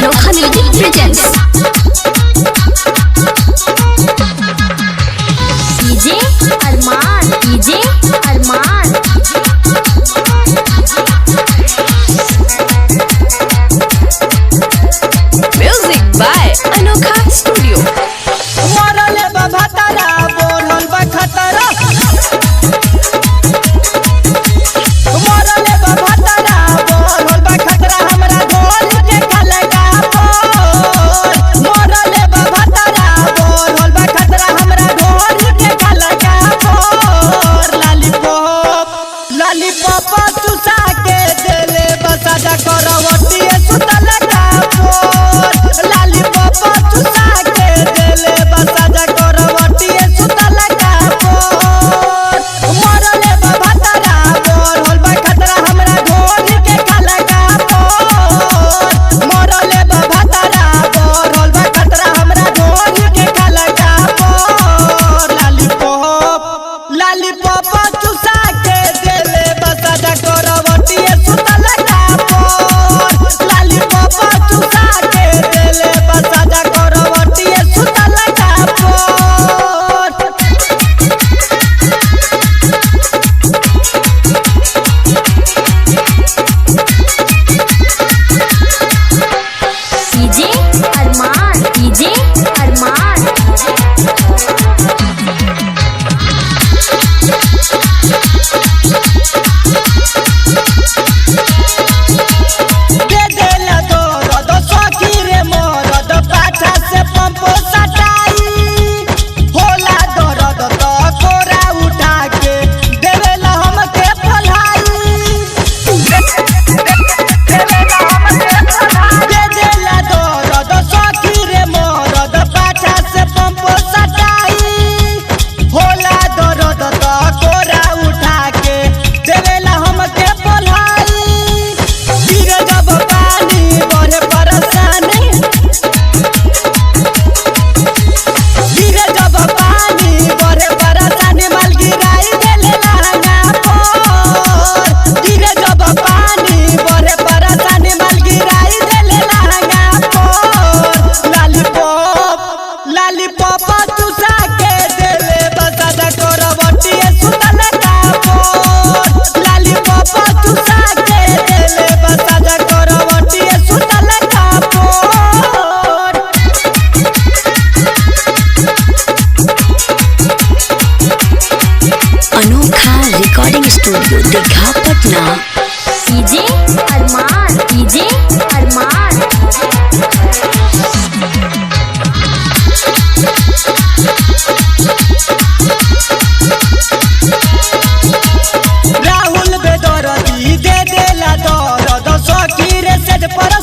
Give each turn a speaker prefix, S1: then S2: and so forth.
S1: अनोखा music presents DJ Armaan music by Anokha studio.
S2: मरले बाबा तारा बोलल बा खतरा, मरले बाबा तारा बोलल बा खतरा, हमरा ढोल के खलगा पर। मरले बाबा तारा बोलल बा खतरा, हमरा ढोल के खलगा पर। लॉलीपॉप चुसा के देले बसा जा करवटी सुतल का पर। लॉलीपॉप चुसा के देले बसा जा करवटी सुतल का पर। मरले बाबा तारा बोलल बा खतरा, हमरा ढोल के खलगा पर। मरले बाबा तारा बोलल बा खतरा, हमरा ढोल के खलगा पर। लॉलीपॉप चुसा के देले बसा जा करवटी सुतल का पर। लॉलीपॉप चुसा के देले बसा जा करवटी सुतल का पर।
S1: डीजे अरमान
S2: दे देला दर्द सखी रे मरद, पाछा से पंप सटाई। होला दर्द त कोरा उठा के देवेला हमके फलाई। दे देला दर्द सखी रे मरद, पाछा से पंप सटाई। होला दर्द त कोरा उठा के देवेला हमके फलाई। गिरे जब पानी बड़े परेशानी, गिरे जब पानी बड़े परेशानी, माल गिराई देले लहंगा पर। गिरे जब पानी बड़े परेशानी, माल गिराई देले लहंगा पर। लॉलीपॉप चुसा के देले बसा जा करवटी सुतल का पर। लॉलीपॉप चुसा के देले बसा जा करवटी सुतल का पर।
S1: अनोखा recording studio Digha Patna. DJ Arman
S2: Rahul Bedardi दे देला दर्द सखी रे सेज पर